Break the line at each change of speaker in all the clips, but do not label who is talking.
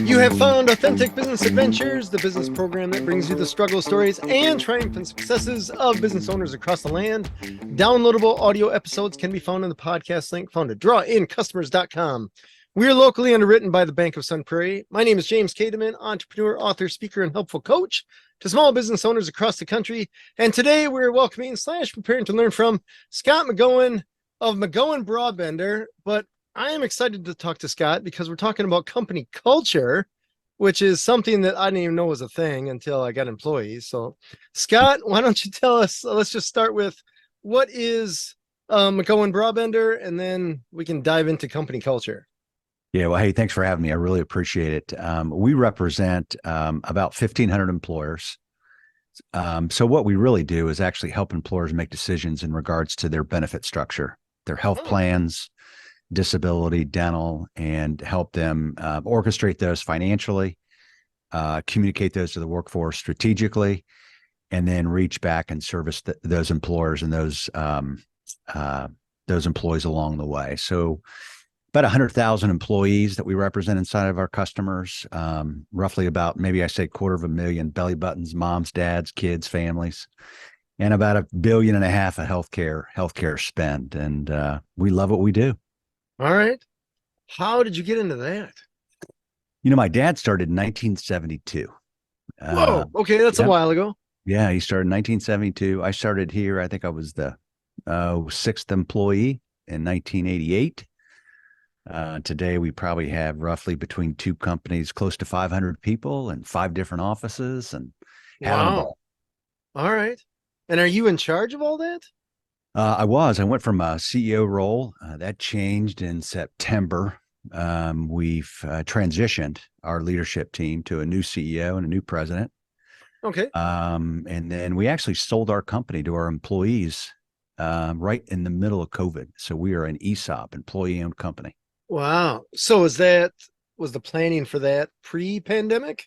You have found Authentic Business Adventures, the business program that brings you the struggle stories and triumphant successes of business owners across the land. Downloadable audio episodes can be found in the podcast link found at drawincustomers.com. We are locally underwritten by the Bank of Sun Prairie. My name is James Kademan, entrepreneur, author, speaker, and helpful coach to small business owners across the country. And today we're welcoming / preparing to learn from Scott McGohan of McGohan Brabender. But I am excited to talk to Scott because we're talking about company culture, which is something that I didn't even know was a thing until I got employees. So Scott, why don't you tell us, let's just start with what is McGohan Brabender, and then we can dive into company culture.
Yeah, well, hey, thanks for having me. I really appreciate it. We represent about 1,500 employers. So what we really do is actually help employers make decisions in regards to their benefit structure, their health plans, disability, dental, and help them orchestrate those financially, communicate those to the workforce strategically, and then reach back and service those employers and those employees along the way. So about 100,000 employees that we represent inside of our customers, roughly about, maybe I say 250,000 belly buttons, moms, dads, kids, families, and about $1.5 billion of healthcare spend. And we love what we do.
All right. How did you get into that?
You know, my dad started in 1972.
Whoa. Okay. That's a while ago.
Yeah. He started in 1972. I started here. I think I was the sixth employee in 1988. Today, we probably have roughly between two companies, close to 500 people and 5 different offices. And
wow. All right. And are you in charge of all that?
I went from a CEO role. That changed in September. We've transitioned our leadership team to a new CEO and a new president.
Okay.
And then we actually sold our company to our employees right in the middle of COVID. So we are an Esop, employee-owned company.
Wow. So was the planning for that pre-pandemic,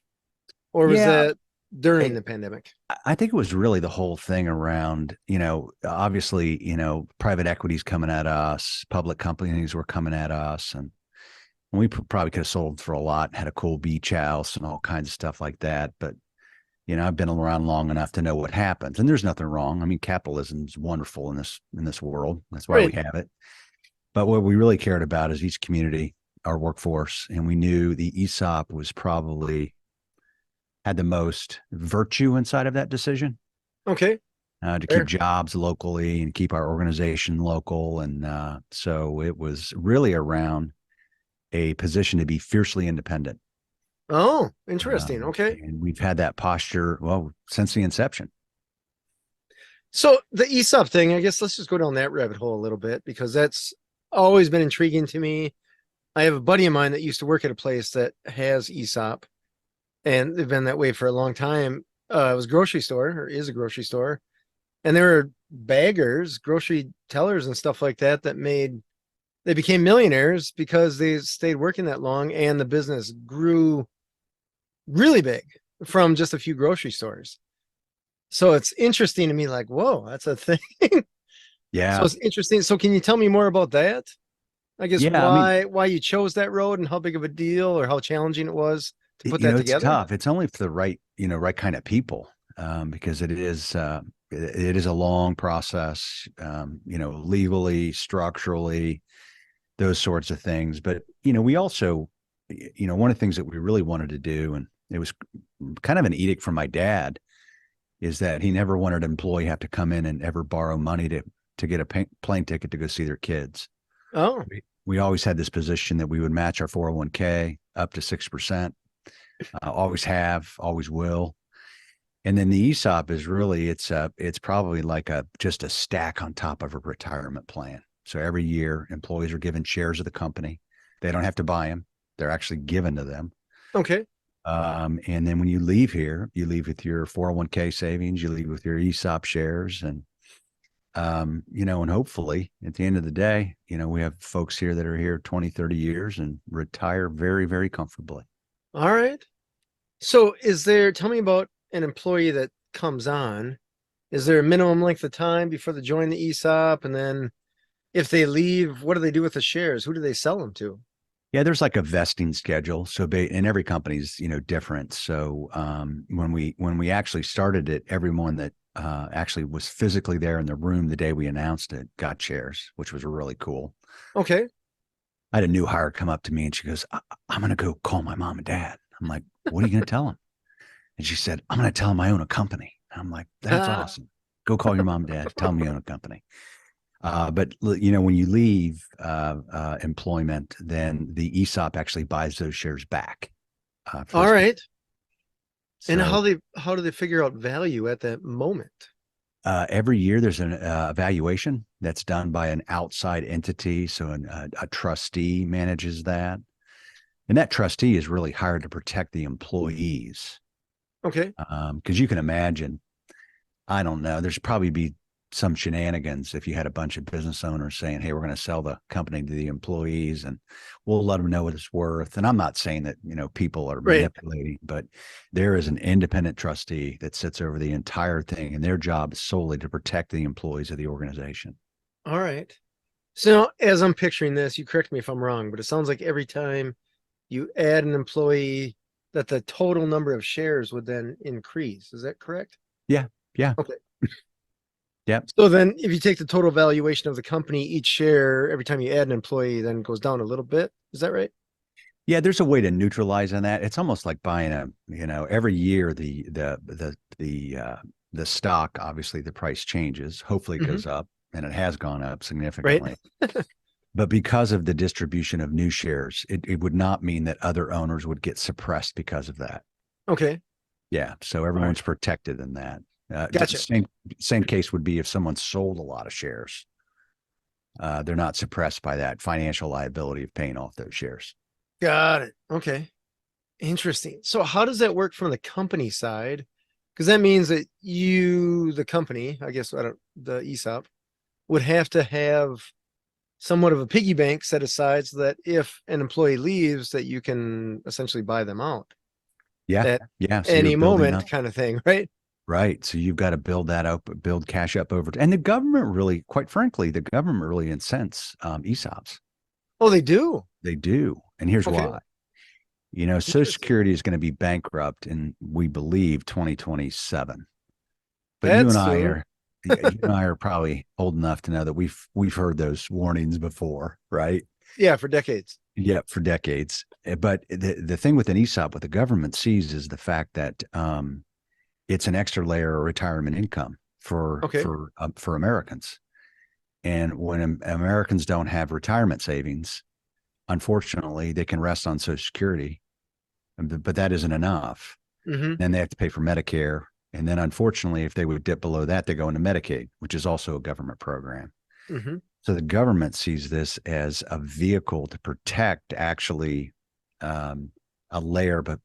or was that during the pandemic?
I think it was really the whole thing around, obviously, private equity's coming at us, public companies were coming at us, and we probably could have sold for a lot, had a cool beach house and all kinds of stuff like that. But, I've been around long enough to know what happens, and there's nothing wrong. I mean, capitalism is wonderful in this world. That's why we have it. But what we really cared about is each community, our workforce, and we knew the ESOP was probably had the most virtue inside of that decision.
Okay.
To keep jobs locally and keep our organization local. And so it was really around a position to be fiercely independent.
Oh, interesting. Okay.
And we've had that posture, well, since the inception.
So the ESOP thing, I guess let's just go down that rabbit hole a little bit, because that's always been intriguing to me. I have a buddy of mine that used to work at a place that has ESOP, and they've been that way for a long time. It was a grocery store, or is a grocery store. And there were baggers, grocery tellers and stuff like that they became millionaires because they stayed working that long, and the business grew really big from just a few grocery stores. So it's interesting to me, like, whoa, that's a thing.
Yeah.
So it's interesting. So can you tell me more about that? I guess why you chose that road and how big of a deal or how challenging it was to put that together?
It's tough. It's only for the right kind of people, because it is a long process, legally, structurally, those sorts of things. But, we also, one of the things that we really wanted to do, and it was kind of an edict from my dad, is that he never wanted an employee have to come in and ever borrow money to get a plane ticket to go see their kids.
Oh,
we always had this position that we would match our 401k up to 6%. Always have, always will. And then the ESOP is really, it's probably like just a stack on top of a retirement plan. So every year employees are given shares of the company. They don't have to buy them. They're actually given to them.
okay.
And then when you leave here, you leave with your 401k savings, you leave with your ESOP shares, and and hopefully at the end of the day, we have folks here that are here 20, 30 years and retire very, very comfortably.
All right. So tell me about an employee that comes on. Is there a minimum length of time before they join the ESOP? And then if they leave, what do they do with the shares? Who do they sell them to?
Yeah, there's like a vesting schedule. So, and every company's different. So, when we actually started it, everyone that actually was physically there in the room the day we announced it got shares, which was really cool.
Okay.
I had a new hire come up to me and she goes, I'm going to go call my mom and dad. I'm like, what are you going to tell them? And she said, I'm going to tell them I own a company. And I'm like, that's
Ah,
awesome. Go call your mom and dad. Tell them you own a company. But when you leave employment, then the ESOP actually buys those shares back for
all
this.
right. And
So
how do they figure out value at that moment?
every year there's an evaluation that's done by an outside entity. So a trustee manages that. And that trustee is really hired to protect the employees.
Okay.
Because you can imagine, I don't know, there's probably be some shenanigans if you had a bunch of business owners saying, hey, we're going to sell the company to the employees and we'll let them know what it's worth. And I'm not saying that, people are
Right.
manipulating, but there is an independent trustee that sits over the entire thing. And their job is solely to protect the employees of the organization.
All right. So as I'm picturing this, you correct me if I'm wrong, but it sounds like every time you add an employee, that the total number of shares would then increase. Is that correct?
Yeah. Yeah.
Okay.
Yep.
So then if you take the total valuation of the company, each share, every time you add an employee, then goes down a little bit. Is that right?
Yeah, there's a way to neutralize on that. It's almost like buying every year the stock, obviously the price changes. Hopefully it
Hmm.
goes up, and it has gone up
Right.
significantly. But because of the distribution of new shares, it would not mean that other owners would get suppressed because of that.
Okay.
Yeah, so
All right.
everyone's protected in that.
Gotcha.
Same case would be if someone sold a lot of shares. They're not suppressed by that financial liability of paying off those shares.
Got it. Okay. Interesting. So how does that work from the company side? Because that means that you, the company, I guess I don't, the ESOP, would have to have somewhat of a piggy bank set aside so that if an employee leaves, that you can essentially buy them out
Yeah,
at
yeah. So you're
any
building
moment,
up.
kind of thing, right?
Right. So you've got to build that up, build cash up over. And the government really, quite frankly, the government really incents ESOPs.
Oh, they do.
They do. And here's
Okay.
why. Social
Interesting.
Security is going to be bankrupt in, we believe, 2027. But you and
That's
I
soon.
are, you and I are probably old enough to know that we've heard those warnings before, right?
Yeah, for decades.
Yeah, for decades. But the thing with an ESOP, what the government sees is the fact that it's an extra layer of retirement income
Okay.
for Americans. And when Americans don't have retirement savings, unfortunately, they can rest on Social Security, but that isn't enough.
Hmm.
Then they have to pay for Medicare. And then, unfortunately, if they would dip below that, they go into Medicaid, which is also a government program.
Hmm.
So the government sees this as a vehicle to protect actually um, a layer, but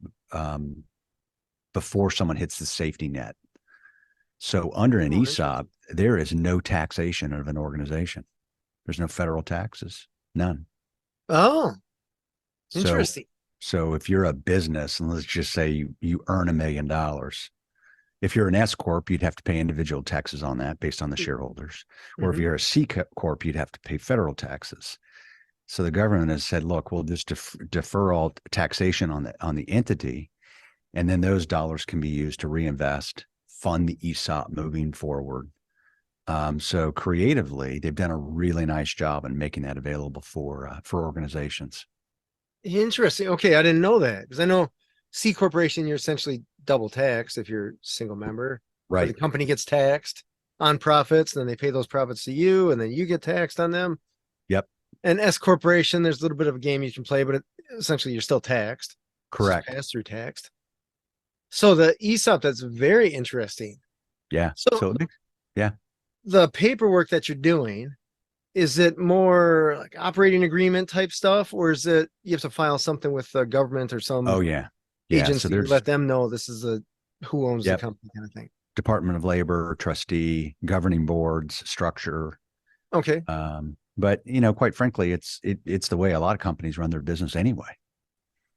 before someone hits the safety net. So under an
Oh,
ESOP,
interesting.
there is no taxation of an organization. There's no federal taxes, none.
Oh,
So,
interesting.
so if you're a business, and let's just say you earn $1 million, if you're an S corp, you'd have to pay individual taxes on that based on the shareholders. Or if
Hmm.
you're a C corp, you'd have to pay federal taxes. So the government has said, look, we'll just defer all taxation on the entity, and then those dollars can be used to reinvest, fund the ESOP moving forward. So creatively, they've done a really nice job in making that available for organizations.
Interesting. Okay, I didn't know that because I know C corporation, you're essentially double taxed if you're single member, or the
Right.
company gets taxed on profits, and then they pay those profits to you, and then you get taxed on them.
Yep.
And S corporation, there's a little bit of a game you can play, but essentially you're still taxed. It's just
Correct.
pass through taxed. So the ESOP, that's very interesting.
Yeah.
So
Yeah.
the paperwork that you're doing, is it more like operating agreement type stuff, or is it you have to file something with the government or some
Oh yeah. Yeah. So
agency to
there's,
let them know this is a who owns the
yep,
company kind of thing?
Department of Labor, trustee, governing boards, structure.
Okay.
But quite frankly, it's the way a lot of companies run their business anyway.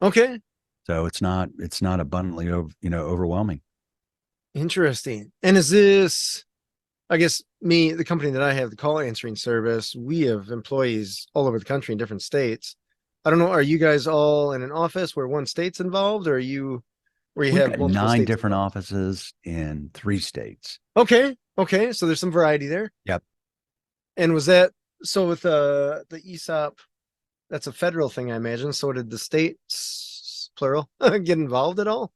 Okay.
So it's not abundantly overwhelming.
Interesting. And is this, I guess me, the company that I have, the call answering service, we have employees all over the country in different states. I don't know. Are you guys all in an office where one state's involved, or are you where you
We've
have
got
multiple
9
states
different
involved?
offices in 3 states.
Okay. Okay. So there's some variety there.
Yep.
And was that so with the ESOP? That's a federal thing, I imagine. So did the states, plural, get involved at all?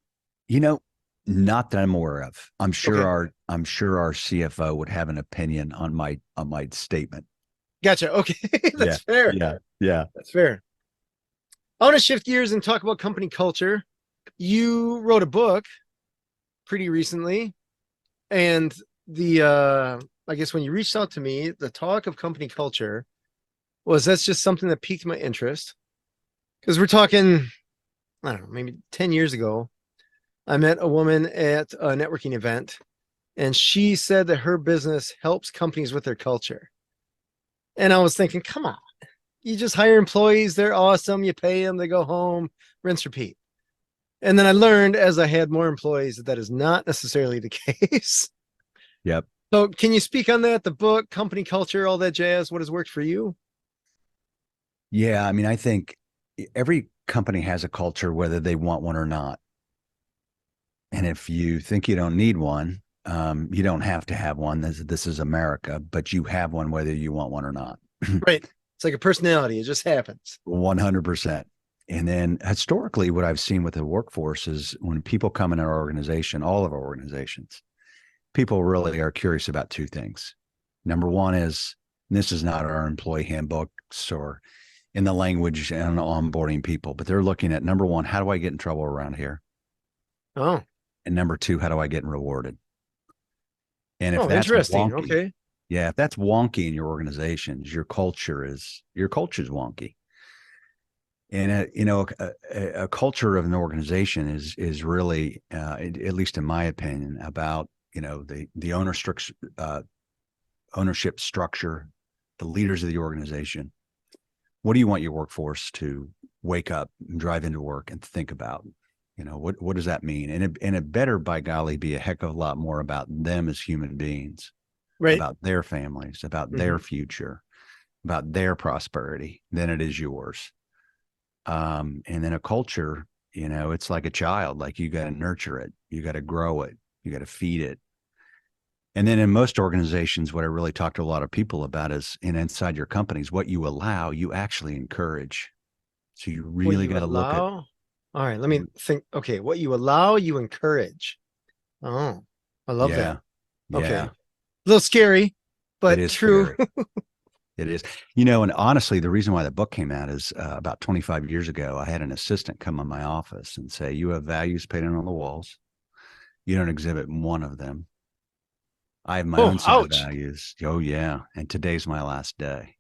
You know, not that I'm aware of.
Okay.
I'm sure our CFO would have an opinion on my statement.
Gotcha. Okay.
Yeah.
That's fair.
Yeah. Yeah.
That's fair. I want to shift gears and talk about company culture. You wrote a book pretty recently, and the I guess when you reached out to me, the talk of company culture was that's just something that piqued my interest. Because we're talking, I don't know, maybe 10 years ago, I met a woman at a networking event, and she said that her business helps companies with their culture. And I was thinking, come on, you just hire employees, they're awesome, you pay them, they go home, rinse, repeat. And then I learned as I had more employees that that is not necessarily the case.
Yep.
So, can you speak on that? The book, company culture, all that jazz, what has worked for you?
Yeah. I mean, I think every company has a culture, whether they want one or not. And if you think you don't need one, you don't have to have one. This is America, but you have one whether you want one or not.
Right. It's like a personality, it just happens.
100%. And then historically, what I've seen with the workforce is when people come in our organization, all of our organizations, people really are curious about 2 things. Number one is, and this is not our employee handbooks or in the language and onboarding people, but they're looking at number one, how do I get in trouble around here?
Oh,
And number 2, how do I get rewarded? And if
oh,
that's
interesting.
wonky,
Okay.
yeah, if that's wonky in your organizations, your culture is wonky. And a culture of an organization is really, at least in my opinion, about the ownership structure, the leaders of the organization. What do you want your workforce to wake up and drive into work and think about? What does that mean? And it better, by golly, be a heck of a lot more about them as human beings,
Right.
about their families, about
Mm-hmm.
their future, about their prosperity than it is yours. And then a culture, it's like a child. Like, you got to nurture it, you got to grow it, you got to feed it. And then in most organizations, what I really talk to a lot of people about is inside your companies, what you allow, you actually encourage. So you
What
really
you
got to look at.
allow. All right. Let me think. Okay. What you allow, you encourage. Oh, I love that.
Yeah.
Okay.
Yeah.
A little scary,
It
but
is
true.
scary. It is. And honestly, the reason why the book came out is about 25 years ago, I had an assistant come in my office and say, "You have values painted on the walls. You don't exhibit one of them. I have my
Oh,
own set of
ouch.
values." Oh, yeah. And today's my last day.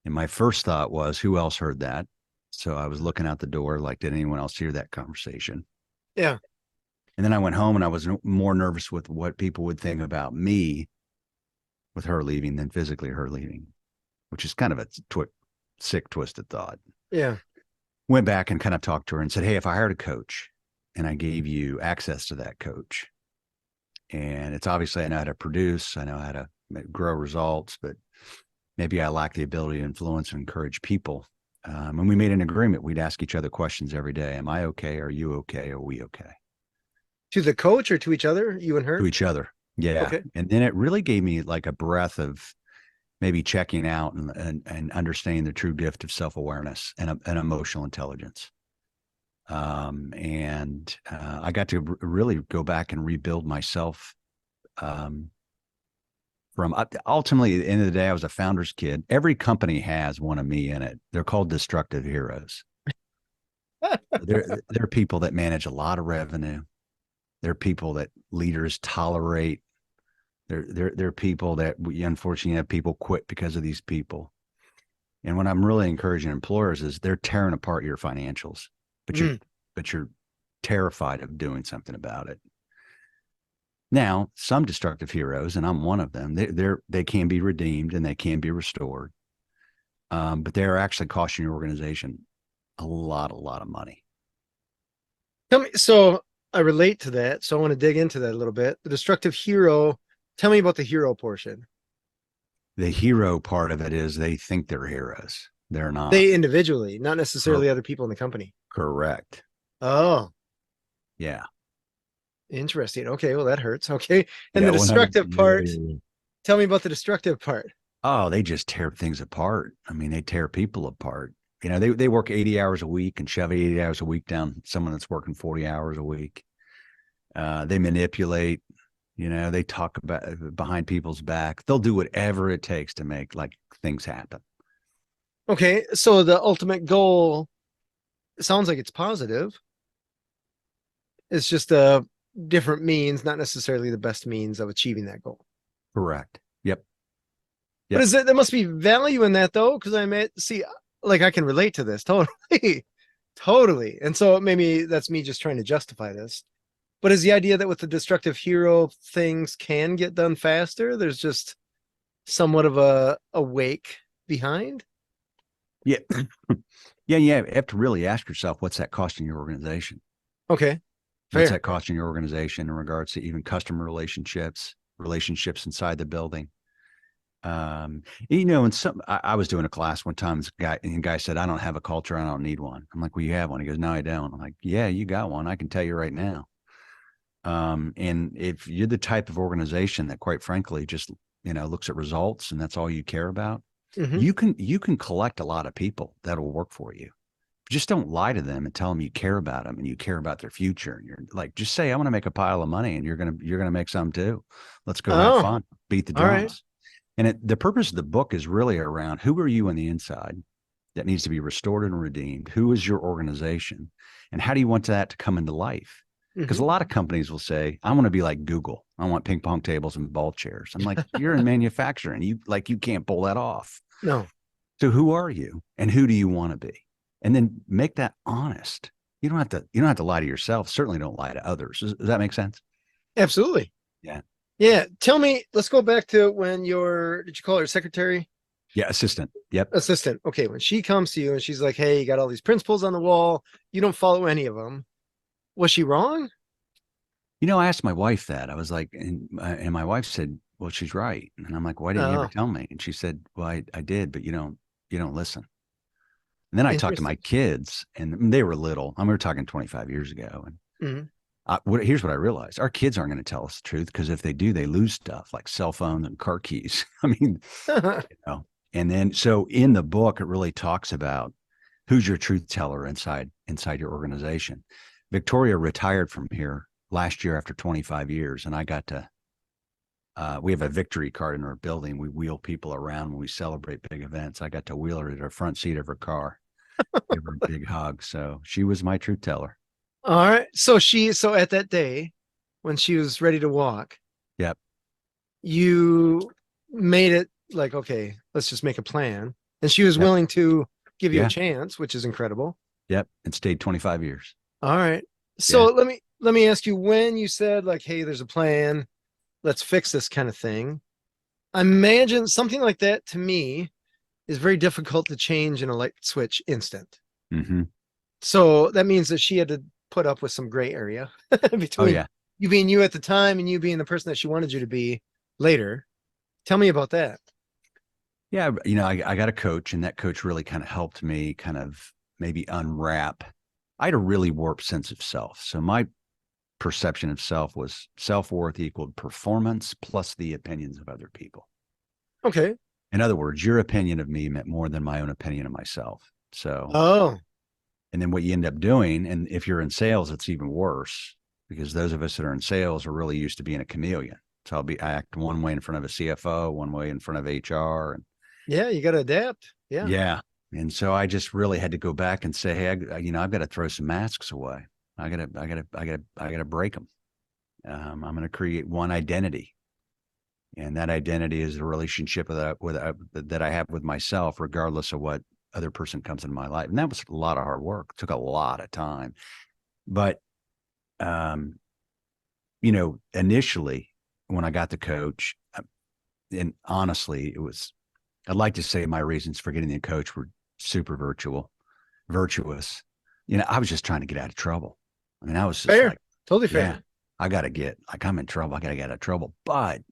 And my first thought was, who else heard that? So I was looking out the door, like, did anyone else hear that conversation?
Yeah.
And then I went home and I was more nervous with what people would think about me with her leaving than physically her leaving, which is kind of a sick, twisted thought.
Yeah.
Went back and kind of talked to her and said, "Hey, if I hired a coach and I gave you access to that coach, and it's obviously I know how to produce, I know how to grow results, but maybe I lack the ability to influence and encourage people." And we made an agreement. We'd ask each other questions every day. Am I okay? Are you okay? Are we okay?
To the coach or to each other, you and
To
her?
each other. Yeah.
Okay.
And then it really gave me like a breath of maybe checking out and understanding the true gift of self-awareness and emotional intelligence. I got to really go back and rebuild myself. From ultimately, at the end of the day, I was a founder's kid. Every company has one of me in it. They're called destructive heroes. They're people that manage a lot of revenue. They're people that leaders tolerate. They're people that we unfortunately have people quit because of these people. And what I'm really encouraging employers is they're tearing apart your financials, but you're
Mm.
but you're terrified of doing something about it. Now, some destructive heroes, and I'm one of them, they can be redeemed and they can be restored. But they're actually costing your organization a lot of money.
Tell me, so I relate to that. So I want to dig into that a little bit. The destructive hero. Tell me about the hero portion.
The hero part of it is they think they're heroes. They're not.
They individually, not
Cor-
necessarily other people in the company.
correct.
Oh,
Yeah.
interesting. Okay, well that hurts. Okay. And
Yeah.
the
100.
destructive
Yeah,
part,
yeah, yeah.
tell me about the destructive part.
Oh, they just tear things apart. I mean, they tear people apart. They work 80 hours a week and shove 80 hours a week down someone that's working 40 hours a week. They manipulate, they talk about behind people's back. They'll do whatever it takes to make like things happen.
Okay, so the ultimate goal, it sounds like it's positive. It's just a different means, not necessarily the best means of achieving that goal.
Correct. Yep.
But
Yep.
there must be value in that though, because see, like I can relate to this totally, totally. And so maybe that's me just trying to justify this. But is the idea that with the destructive hero things can get done faster? There's just somewhat of a wake behind.
Yeah. Yeah. Yeah. You have to really ask yourself, what's that costing your organization?
Okay,
What's
fair.
that costing your organization in regards to even customer relationships inside the building? And I was doing a class one time, and the guy said, I don't have a culture. I don't need one. I'm like, well, you have one. He goes, no, I don't. I'm like, yeah, you got one. I can tell you right now. And if you're the type of organization that quite frankly, just, looks at results and that's all you care about,
Mm-hmm.
you can collect a lot of people that will work for you. Just don't lie to them and tell them you care about them and you care about their future. And you're like, just say, I want to make a pile of money and you're going to make some too. Let's go have
Oh,
fun, beat the
all right.
drums. And the purpose of the book is really around who are you on the inside that needs to be restored and redeemed? Who is your organization? And how do you want that to come into life? Because
Mm-hmm.
a lot of companies will say, I want to be like Google. I want ping pong tables and ball chairs. I'm like, you're in manufacturing. You can't pull that off.
No,
So who are you and who do you want to be? And then make that honest. You don't have to lie to yourself. Certainly don't lie to others. Does that make sense?
absolutely.
Yeah.
Yeah. Tell me, let's go back to when did you call her secretary?
Yeah. Assistant. Yep.
Assistant. Okay. When she comes to you and she's like, hey, you got all these principles on the wall. You don't follow any of them. Was she wrong?
I asked my wife that. I was like, and my wife said, well, she's right. And I'm like, why didn't you ever
Oh,
tell me? And she said, well, I did, but you don't listen. And then I talked to my
interesting.
kids and they were little. We were talking 25 years ago. And
Mhm.
here's what I realized. Our kids aren't going to tell us the truth because if they do, they lose stuff like cell phones and car keys. I mean, you know, and then, so in the book, it really talks about who's your truth teller inside your organization. Victoria retired from here last year after 25 years. And I got to, we have a victory card in our building. We wheel people around when we celebrate big events. I got to wheel her to the front seat of her car, give her a big hug. So she was my truth teller.
All right. So at that day when she was ready to walk,
Yep.
you made it like, okay, let's just make a plan. And she was
Yep.
willing to give you a
Yeah.
chance, which is incredible.
Yep. And stayed 25 years.
All right. So
Yeah.
let me ask you, when you said like, hey, there's a plan, let's fix this kind of thing. I imagine something like that to me is very difficult to change in a light switch instant.
Mm-hmm.
So that means that she had to put up with some gray area
Oh,
between
yeah.
you being you at the time and you being the person that she wanted you to be later. Tell me about that.
Yeah. I got a coach, and that coach really kind of helped me kind of maybe unwrap. I had a really warped sense of self. So my perception of self was self-worth equaled performance plus the opinions of other people.
Okay.
In other words, your opinion of me meant more than my own opinion of myself. So,
Oh,
and then what you end up doing, and if you're in sales, it's even worse because those of us that are in sales are really used to being a chameleon. So I act one way in front of a CFO, one way in front of HR, and
yeah, you got to adapt. Yeah.
yeah. And so I just really had to go back and say, hey, I've got to throw some masks away. I gotta break them. I'm going to create one identity, and that identity is the relationship that I have with myself, regardless of what other person comes into my life. And that was a lot of hard work. It took a lot of time, but um, initially when I got the coach, and honestly, I'd like to say my reasons for getting the coach were super virtuous. I was just trying to get out of trouble. I mean, I was just
Fair.
like,
Totally fair.
yeah, I'm in trouble. I got to get out of trouble. But,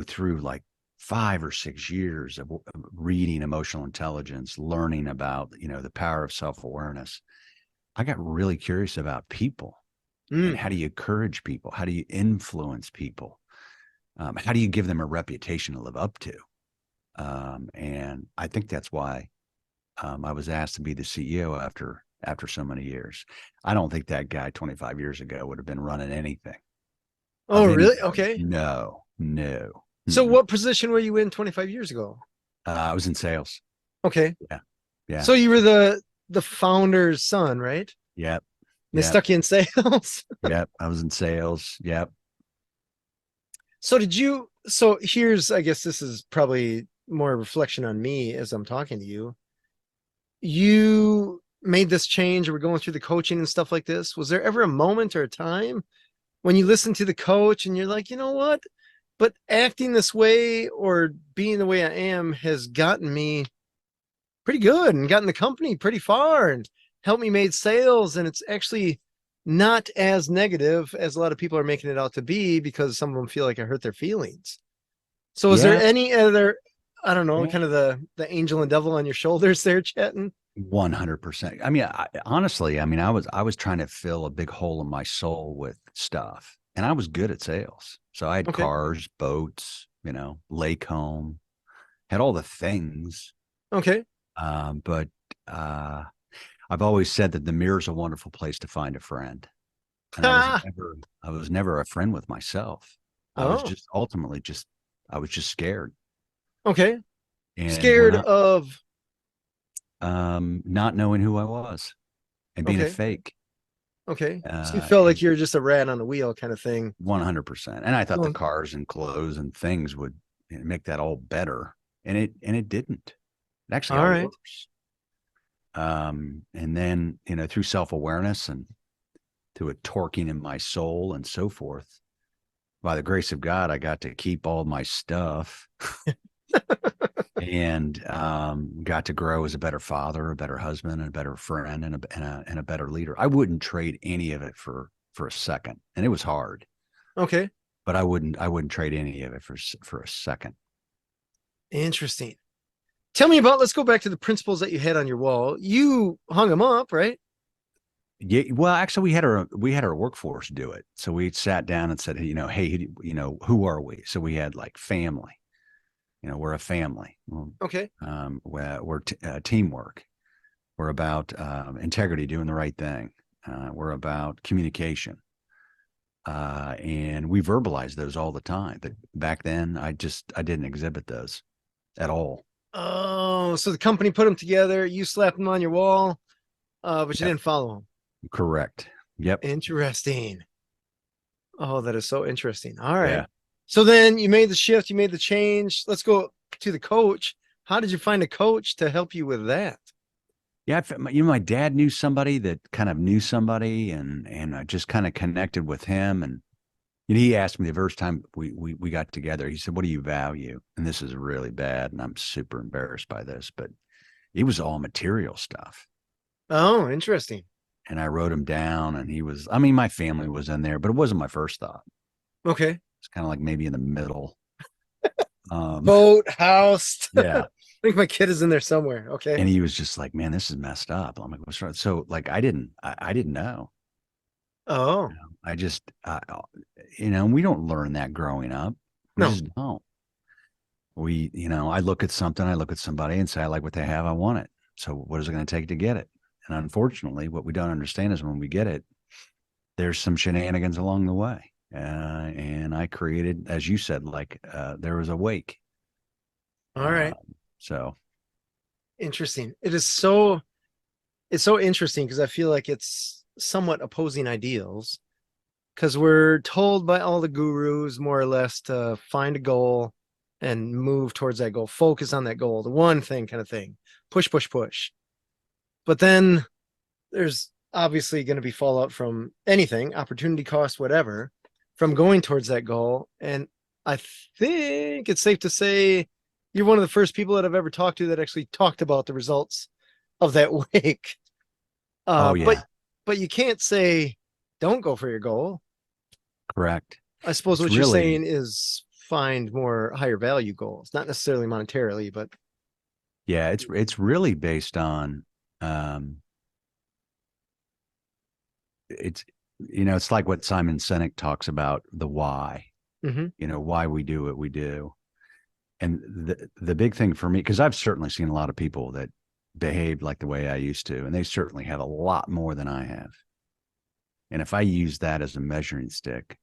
through like 5 or 6 years of reading emotional intelligence, learning about, the power of self-awareness, I got really curious about people and
Mm.
how do you encourage people? How do you influence people? How do you give them a reputation to live up to? And I think that's why I was asked to be the CEO after so many years. I don't think that guy 25 years ago would have been running anything
Oh,
of
really?
anybody.
Okay.
No, no.
So
Mm-mm.
what position were you in 25 years ago?
I was in sales.
Okay.
Yeah, yeah,
So you were the founder's son, right?
yep,
And they
yep,
stuck you in sales.
yep. I was in sales. Yep.
So did you, so here's, I guess this is probably more a reflection on me as I'm talking to you. You made this change, or we're going through the coaching and stuff like this. Was there ever a moment or a time when you listened to the coach and you're like, you know what? But acting this way or being the way I am has gotten me pretty good and gotten the company pretty far and helped me make sales. And it's actually not as negative as a lot of people are making it out to be, because some of them feel like I hurt their feelings. So is there
Yeah,
any other, I don't know,
yeah.
kind of the angel and devil on your shoulders there chatting?
100%. I mean, honestly, I mean, I was trying to fill a big hole in my soul with stuff, and I was good at sales. So I had
Okay.
cars, boats, lake home, had all the things.
Okay.
But uh, I've always said that the mirror is a wonderful place to find a friend, and I was
Ah,
never, I was never a friend with myself. I was
oh,
just ultimately I was just scared,
okay.
and when
Scared of,
not knowing who I was and being a
okay.
fake.
Okay. So you felt like
And
you're just a rat on a wheel kind of thing.
100%. And I thought the
Well,
cars and clothes and things would make that all better. And it didn't. It actually
all
got
right.
worse. And then, through self-awareness and through a torquing in my soul and so forth, by the grace of God, I got to keep all my stuff and got to grow as a better father, a better husband, and a better friend, and a better leader. I wouldn't trade any of it for a second. And it was hard,
Okay.
but I wouldn't trade any of it for a second.
Interesting. Tell me about, let's go back to the principles that you had on your wall. You hung them up, right?
Yeah, well, actually, we had our workforce do it. So we sat down and said, hey, who are we? So we had like family. We're a family. Well,
Okay.
we're teamwork. We're about integrity, doing the right thing. We're about communication, and we verbalize those all the time. But back then, I didn't exhibit those at all.
Oh, so the company put them together. You slapped them on your wall, but you
Yep,
didn't follow them.
correct. Yep.
Interesting. Oh, that is so interesting. All right.
Yeah.
So then you made the shift, you made the change. Let's go to the coach. How did you find a coach to help you with that?
Yeah, my dad knew somebody that kind of knew somebody, and I just kind of connected with him. And he asked me the first time we got together. He said, "What do you value?" And this is really bad, and I'm super embarrassed by this, but it was all material stuff.
Oh, interesting.
And I wrote him down, and I mean, my family was in there, but it wasn't my first thought.
Okay.
It's kind of like maybe in the middle. Um,
Boat, house. I
yeah.
think my kid is in there somewhere. Okay.
And he was just like, "Man, this is messed up." I'm like, "What's wrong?" So like, I didn't know.
Oh,
I just, we don't learn that growing up. We
no.
just don't. I look at something, I look at somebody and say, I like what they have, I want it. So what is it going to take to get it? And unfortunately, what we don't understand is when we get it, there's some shenanigans along the way. And I created, as you said, like there was a wake.
All
Uh,
right.
so
Interesting. It's so interesting because I feel like it's somewhat opposing ideals, because we're told by all the gurus more or less to find a goal and move towards that goal, focus on that goal, the one thing kind of thing, push, push, push. But then there's obviously going to be fallout from anything, opportunity cost, whatever, from going towards that goal. And I think it's safe to say you're one of the first people that I've ever talked to that actually talked about the results of that wake.
oh
But
yeah,
you can't say don't go for your goal.
correct.
I suppose
It's
what you're
really
saying is find more higher value goals, not necessarily monetarily, but
Yeah, it's really based on it's it's like what Simon Sinek talks about, the why,
Mhm.
why we do what we do. And the big thing for me, because I've certainly seen a lot of people that behave like the way I used to, and they certainly have a lot more than I have. And if I use that as a measuring stick,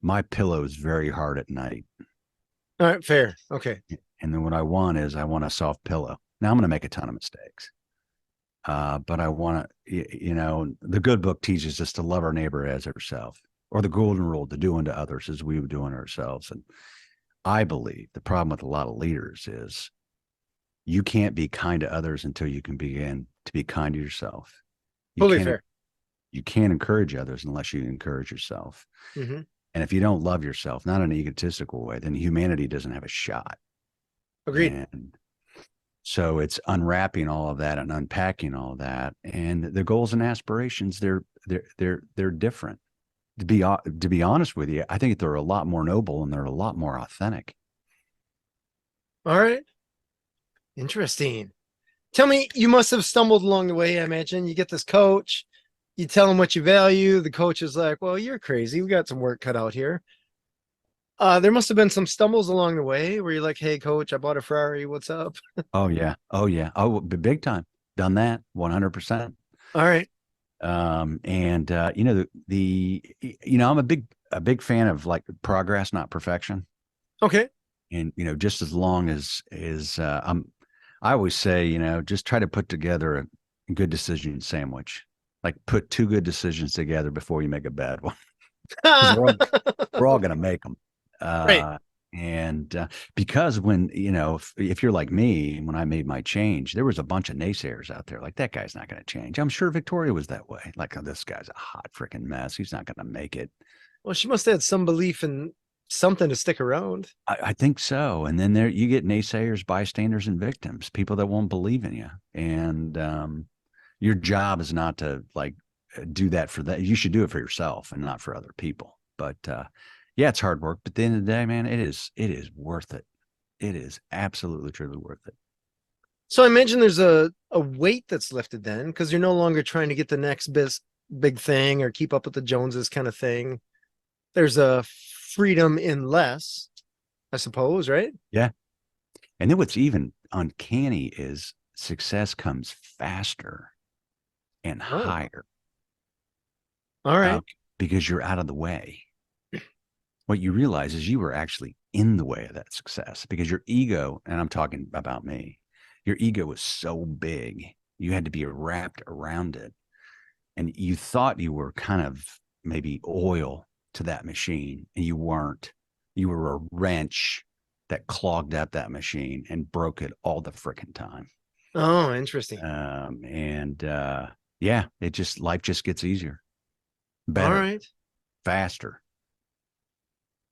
my pillow is very hard at night.
All right, fair. Okay.
And then what I want is I want a soft pillow. Now I'm going to make a ton of mistakes. But I want to, the good book teaches us to love our neighbor as ourselves, or the golden rule to do unto others as we would do unto ourselves. And I believe the problem with a lot of leaders is you can't be kind to others until you can begin to be kind to yourself. You
Totally
can't
fair.
you can't encourage others unless you encourage yourself.
Mhm.
And if you don't love yourself, not in an egotistical way, then humanity doesn't have a shot.
Agreed.
And so it's unwrapping all of that and unpacking all of that. And the goals and aspirations, they're different. To be honest with you, I think they're a lot more noble and they're a lot more authentic.
All right. Interesting. Tell me, you must have stumbled along the way. I imagine you get this coach, you tell him what you value. The coach is like, well, you're crazy. We got some work cut out here. There must have been some stumbles along the way where you're like, hey, coach, I bought a Ferrari. What's up?
Oh yeah. Oh yeah. Oh, big time. Done that 100%.
All right.
And I'm a big fan of like progress, not perfection.
Okay.
And just as long as I always say, just try to put together a good decision sandwich. Like put two good decisions together before you make a bad one, because we're all going to make them.
Right.
And because when if you're like me, when I made my change, there was a bunch of naysayers out there like that guy's not going to change. I'm sure Victoria was that way. Like, oh, this guy's a hot freaking mess. He's not going to make it.
Well, she must have had some belief in something to stick around.
I think so. And then there you get naysayers, bystanders, and victims, people that won't believe in you. And your job is not to like do that for that. You should do it for yourself and not for other people. But yeah, it's hard work. But at the end of the day, man, it is worth it. It is absolutely truly worth it.
So I imagine there's a weight that's lifted then because you're no longer trying to get the next big thing or keep up with the Joneses kind of thing. There's a freedom in less, I suppose, right?
Yeah. And then what's even uncanny is success comes faster and
Oh,
higher
all
uh,
right.
because you're out of the way. What you realize is you were actually in the way of that success because your ego, and I'm talking about me, your ego was so big, you had to be wrapped around it. And you thought you were kind of maybe oil to that machine, and you weren't. You were a wrench that clogged up that machine and broke it all the freaking time.
Oh, interesting.
And yeah, life just gets easier,
All
better,
right.
faster.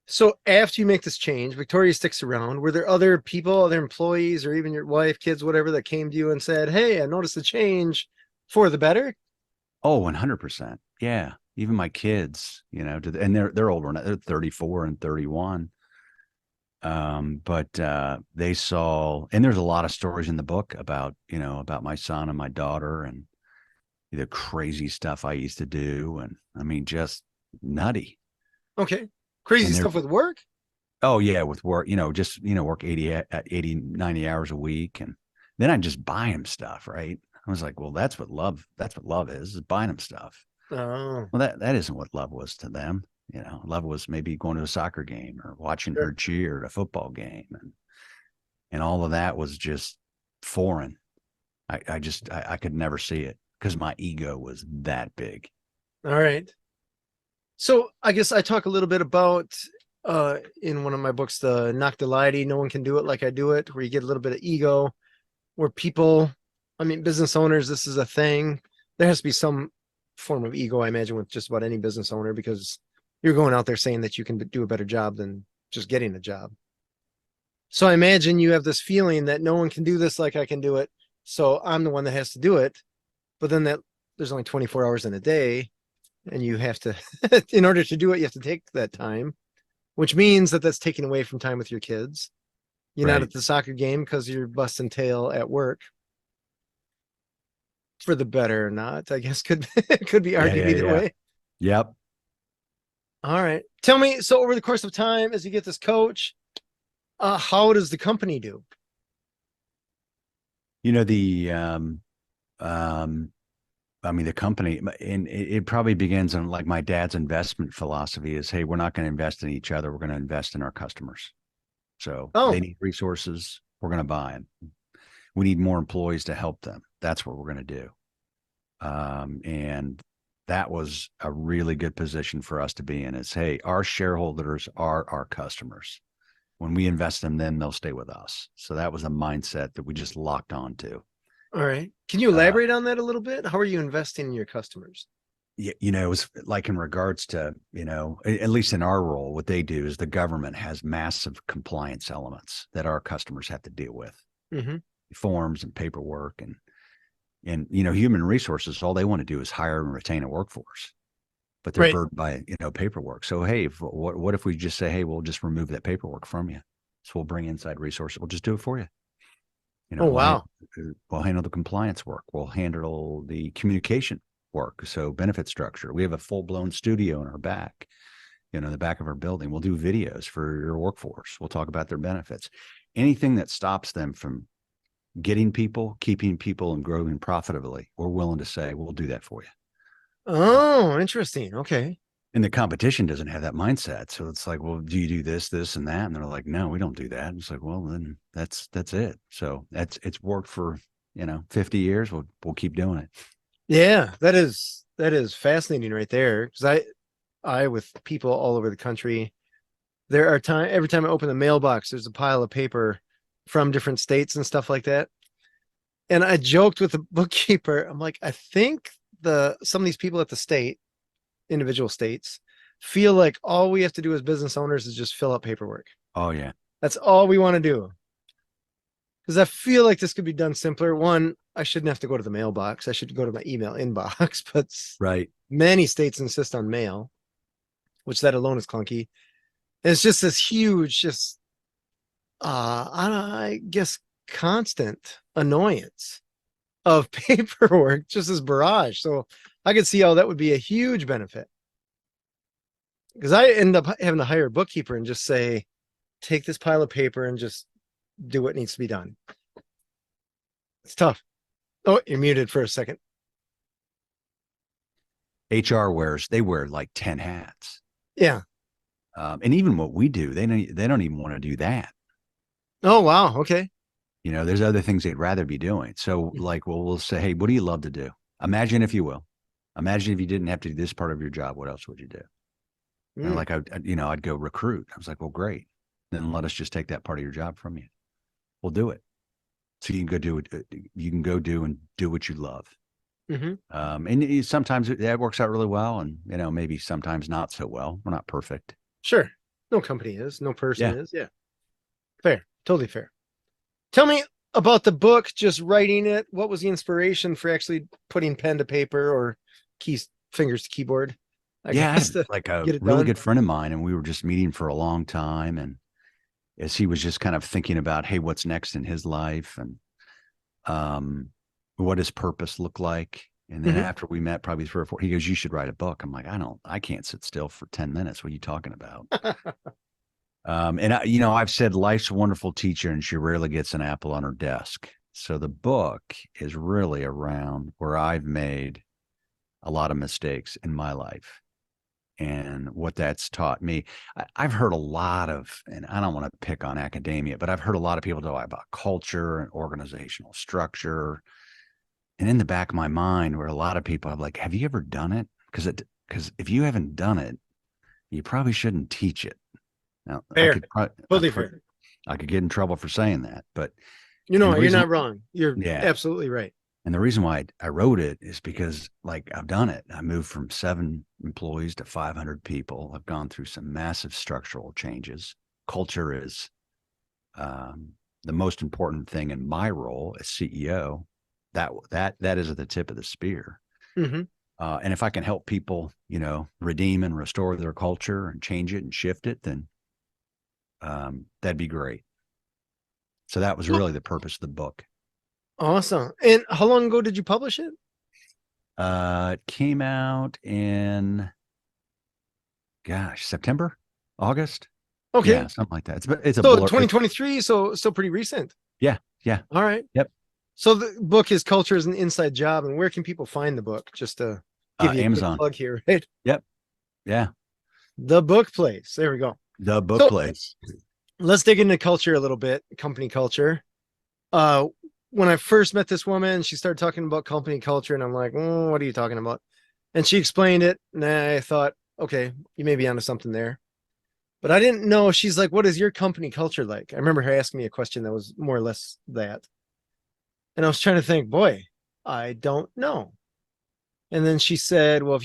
So after you make this change, Victoria sticks around. Were there other people, other employees, or even your wife, kids, whatever, that came to you and said, hey, I noticed the change for the better?
Oh, 100%. Yeah. Even my kids, and they're older now. They're 34 and 31. But they saw, and there's a lot of stories in the book about my son and my daughter and the crazy stuff I used to do. And I mean, just nutty.
Okay. Crazy
And they're,
stuff with work?
oh yeah, with work, work 80, 90 hours a week. And then I just buy them stuff. Right. I was like, well, that's what love is buying them stuff.
Oh,
Well, that isn't what love was to them. Love was maybe going to a soccer game or watching her
sure.
cheer at a football game. And all of that was just foreign. I could never see it because my ego was that big.
All right. So I guess I talk a little bit about in one of my books, the Noctility, no one can do it like I do it, where you get a little bit of ego, where people, I mean, business owners, this is a thing. There has to be some form of ego, I imagine, with just about any business owner, because you're going out there saying that you can do a better job than just getting a job. So I imagine you have this feeling that no one can do this like I can do it. So I'm the one that has to do it. But then there's only 24 hours in a day, and you have to, in order to do it, you have to take that time. which means that that's taking away from time with your kids. You're not
Right.
at the soccer game because you're busting tail at work. For the better or not, I guess could be
Yeah.
argued
Yeah.
either
Yeah.
way.
Yep.
All right. Tell me, so over the course of time, as you get this coach, how does the company do?
You know, um, I mean, the company, and it probably begins on like my dad's investment philosophy is, hey, we're not going to invest in each other. We're going to invest in our customers. So they
Oh,
need resources. We're going to buy them. We need more employees to help them. That's what we're going to do. And that was a really good position for us to be in is, hey, our shareholders are our customers. When we invest in them, they'll stay with us. So that was a mindset that we just locked on to.
all right. Can you
Uh,
elaborate on that a little bit? How are you investing in your customers?
it was like in regards to, at least in our role, what they do is the government has massive compliance elements that our customers have to deal with,
Mm-hmm.
forms and paperwork and human resources. All they want to do is hire and retain a workforce, but they're
Right.
burdened by paperwork. So hey, what if we just say, hey, we'll just remove that paperwork from you? So we'll bring inside resources. We'll just do it for you.
Oh,
We'll
wow.
we'll handle the compliance work. We'll handle the communication work. So benefit structure. We have a full blown studio in our back, the back of our building. We'll do videos for your workforce. We'll talk about their benefits. Anything that stops them from getting people, keeping people, and growing profitably, we're willing to say we'll do that for you.
Oh, interesting. Okay.
And the competition doesn't have that mindset. So it's like, well, do you do this, this, and that? And they're like, no, we don't do that. And it's like, well, then that's it. So it's worked for 50 years. We'll keep doing it.
Yeah, that is fascinating right there. Because I with people all over the country, there are every time I open the mailbox, there's a pile of paper from different states and stuff like that. And I joked with the bookkeeper. I'm like, I think some of these people at the individual states, feel like all we have to do as business owners is just fill out paperwork.
Oh yeah.
That's all we want to do. Because I feel like this could be done simpler. One, I shouldn't have to go to the mailbox. I should go to my email inbox, but
Right.
many states insist on mail, which that alone is clunky. And it's just this huge, just I guess constant annoyance of paperwork, just this barrage. So I could see how that would be a huge benefit. Because I end up having to hire a bookkeeper and just say, take this pile of paper and just do what needs to be done. It's tough. Oh, you're muted for a second.
HR they wear like 10 hats.
Yeah.
And even what we do, they don't even want to do that.
Oh, wow. Okay.
There's other things they'd rather be doing. So like, well, we'll say, hey, what do you love to do? Imagine if you will. Imagine if you didn't have to do this part of your job, what else would you do? And
Mm.
like, I'd go recruit. I was like, well, great. Then let us just take that part of your job from you. We'll do it. So you can go do it. You can go do and do what you love.
Mm-hmm.
And sometimes that works out really well. And, maybe sometimes not so well. We're not perfect.
Sure. No company is. No person
Yeah.
is. Yeah. Fair. Totally fair. Tell me about the book, just writing it. What was the inspiration for actually putting pen to paper or keys, fingers to keyboard? I
Yeah. I
guess
had
to
like a
get it
really
done.
good friend of mine and we were just meeting for a long time. And as he was just kind of thinking about, hey, what's next in his life and um, what does purpose look like? And then
Mm-hmm.
after we met, probably 3 or 4, he goes, "You should write a book." I'm like, I can't sit still for 10 minutes. What are you talking about? And I've said life's a wonderful teacher, and she rarely gets an apple on her desk. So the book is really around where I've made a lot of mistakes in my life and what that's taught me. I've heard a lot of, and I don't want to pick on academia, but I've heard a lot of people talk about culture and organizational structure. And in the back of my mind, where a lot of people, I'm like, have you ever done it? Because if you haven't done it, you probably shouldn't teach it. Now,
Fair. Totally fair.
I could get in trouble for saying that, but and the
You're
reason,
not wrong. You're
yeah,
absolutely right.
and the reason why I wrote it is because like I've done it. I moved from 7 employees to 500 people. I've gone through some massive structural changes. Culture is um, the most important thing in my role as CEO. That is at the tip of the spear.
Mm-hmm.
And if I can help people, redeem and restore their culture and change it and shift it, then that'd be great. So that was
Well,
really the purpose of the book.
awesome. And how long ago did you publish it?
It came out in, gosh, September, August.
Okay.
Yeah, something like that. It's a
So
blur.
2023, so still pretty recent.
Yeah, yeah,
All right.
yep.
So the book is Culture is an Inside Job. And where can people find the book? Just to give you a quick
Amazon.
plug here, right?
Yep. Yeah.
The Book Place. There we go.
The book
So
place.
let's dig into culture a little bit, company culture. Uh, when I first met this woman, she started talking about company culture, and I'm like, what are you talking about? And she explained it, and I thought, okay, you may be onto something there. But I didn't know. She's like, what is your company culture like? I remember her asking me a question that was more or less that. And I was trying to think, boy, I don't know. And then she said, well,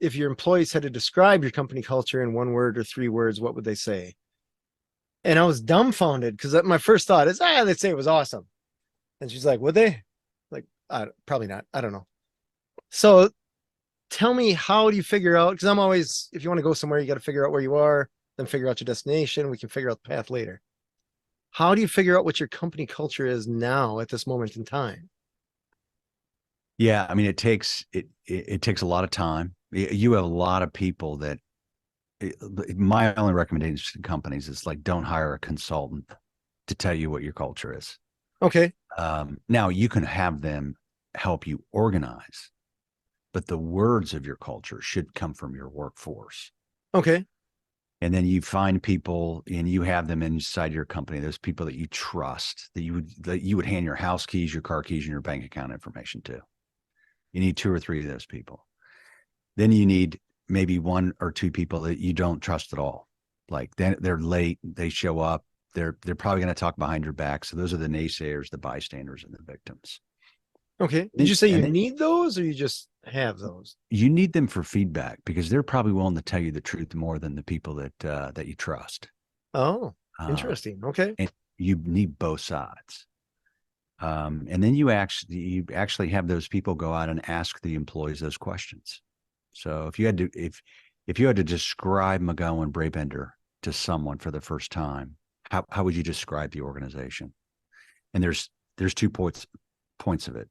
if your employees had to describe your company culture in one word or three words, what would they say? And I was dumbfounded because my first thought is, they'd say it was awesome. And she's like, would they? Like, probably not. I don't know. So tell me, how do you figure out? Because I'm always, if you want to go somewhere, you got to figure out where you are, then figure out your destination. We can figure out the path later. How do you figure out what your company culture is now at this moment in time?
Yeah, I mean, it takes a lot of time. You have a lot of people that my only recommendation to companies is like don't hire a consultant to tell you what your culture is.
Okay.
Now you can have them help you organize, but the words of your culture should come from your workforce.
Okay.
And then you find people and you have them inside your company, those people that you trust, that you would hand your house keys, your car keys, and your bank account information to. You need two or three of those people. Then you need maybe one or two people that you don't trust at all. Like then they're late, they show up, they're probably going to talk behind your back. So those are the naysayers, the bystanders, and the victims.
Okay. Did you say
And
you
then
need those or you just have those?
you need them for feedback because they're probably willing to tell you the truth more than the people that you trust.
Oh,
Um,
interesting. Okay.
and you need both sides. And then you actually have those people go out and ask the employees those questions. So if you had to describe McGohan Brabender to someone for the first time, how would you describe the organization? And there's 2 points of it.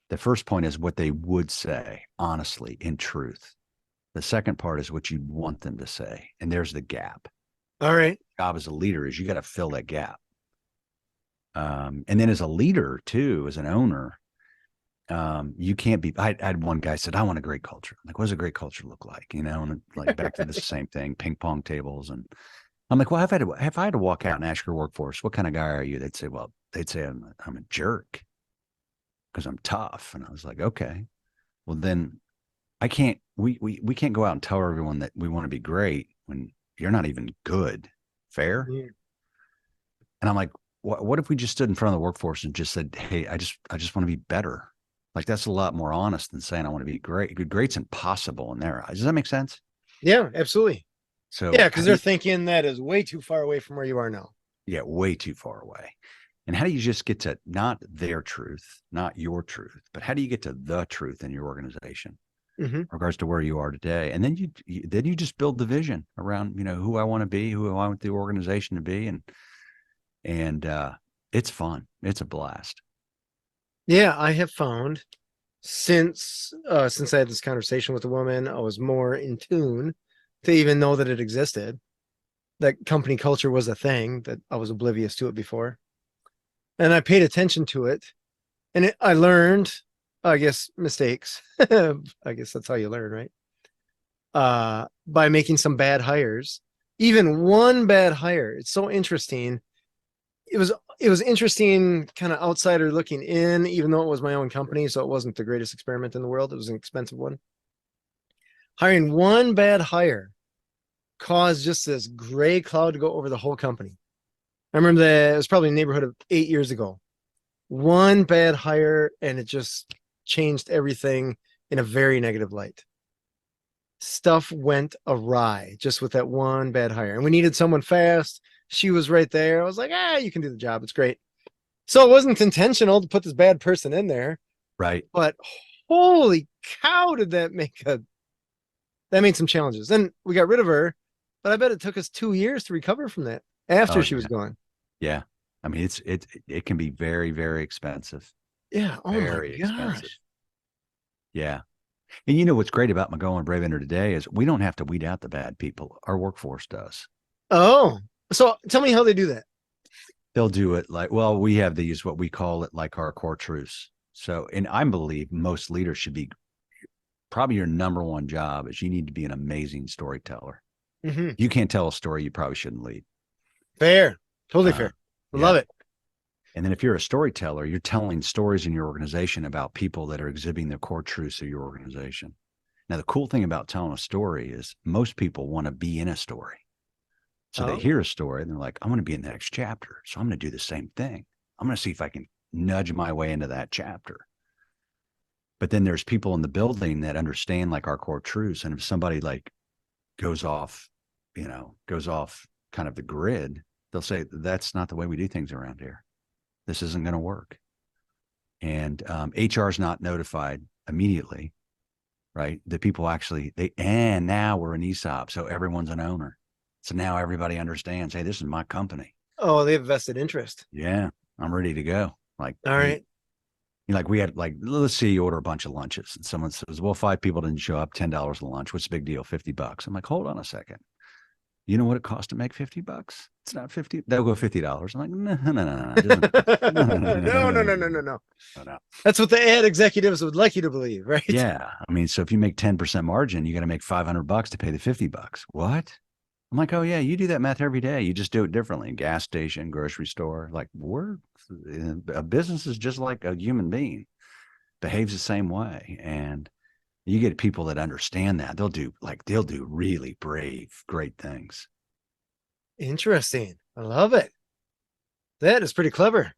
The first point is what they would say honestly, in truth. The second part is what you want them to say, and there's the gap.
All right.
Job as a leader is you got to fill that gap. And then as a leader too, as an owner, you can't be. I had one guy said, "I want a great culture." I'm like, what does a great culture look like? And like back to the same thing, ping pong tables, and I'm like, well, if I had to walk out and ask your workforce, what kind of guy are you? They'd say I'm a jerk because I'm tough, and I was like, okay, well then I can't. We can't go out and tell everyone that we want to be great when you're not even good. Fair?
Yeah.
And I'm like, what if we just stood in front of the workforce and just said, hey, I just want to be better. Like that's a lot more honest than saying I want to be great. Great's impossible in their eyes. Does that make sense?
Yeah, absolutely.
So
Yeah,
how
because
do
they're
you,
thinking that is way too far away from where you are now.
yeah, way too far away. And how do you just get to not their truth, not your truth, but how do you get to the truth in your organization
Hmm.
in regards to where you are today? And then you just build the vision around, who I want to be, who I want the organization to be. And it's fun. It's a blast.
Yeah, I have found since I had this conversation with a woman, I was more in tune to even know that it existed. That company culture was a thing that I was oblivious to it before, and I paid attention to it, and I learned, I guess, mistakes. I guess that's how you learn, right? By making some bad hires, even one bad hire. It's so interesting. It was it was interesting, kind of outsider looking in, even though it was my own company, so it wasn't the greatest experiment in the world. It was an expensive one. Hiring one bad hire caused just this gray cloud to go over the whole company. I remember that it was probably in the neighborhood of 8 years ago. One bad hire, and it just changed everything in a very negative light. Stuff went awry just with that one bad hire. And we needed someone fast. She was right there. I was like, you can do the job. It's great. So it wasn't intentional to put this bad person in there,
Right.
but holy cow, did that made some challenges. Then we got rid of her, but I bet it took us 2 years to recover from that. after
Oh
she was
yeah.
gone.
Yeah. I mean, it can be very, very expensive.
Yeah. Oh my
Very expensive.
gosh.
Yeah. And you know what's great about McGohan Brabender today is we don't have to weed out the bad people. Our workforce does.
Oh, so tell me how they do that.
They'll do it like, well, we have these, what we call it, like our core truths. So, and I believe most leaders should be probably your number one job is you need to be an amazing storyteller.
Hmm.
You can't tell a story, you probably shouldn't lead.
Fair. Totally
Uh,
fair. Love
yeah.
it.
And then if you're a storyteller, you're telling stories in your organization about people that are exhibiting the core truths of your organization. Now, the cool thing about telling a story is most people want to be in a story. So they
Oh,
hear a story and they're like, I'm going to be in the next chapter. So I'm going to do the same thing. I'm going to see if I can nudge my way into that chapter. But then there's people in the building that understand like our core truths. And if somebody like goes off, goes off kind of the grid, they'll say, that's not the way we do things around here. This isn't going to work. And HR is not notified immediately, right? The people actually, and now we're an ESOP. So everyone's an owner. So now everybody understands, hey, this is my company.
oh, they have vested interest.
Yeah, I'm ready to go. Like,
All
hey,
right.
like we had like, let's say you order a bunch of lunches and someone says, well, 5 people didn't show up, $10 a lunch. What's the big deal? $50. I'm like, hold on a second. You know what it costs to make $50? It's not 50. They'll go $50. I'm like, no, no, no, no. It doesn't. No, no, no, no, no,
No,
no,
no,
no,
no,
no,
no, no, no.
no, no.
That's what the ad executives would like you to believe, right?
Yeah. I mean, so if you make 10% margin, you got to make $500 to pay the $50. What? I'm like, oh yeah, you do that math every day. You just do it differently. Gas station, grocery store. Like a business is just like a human being, behaves the same way. And you get people that understand that. They'll do really brave, great things.
Interesting. I love it. That is pretty clever.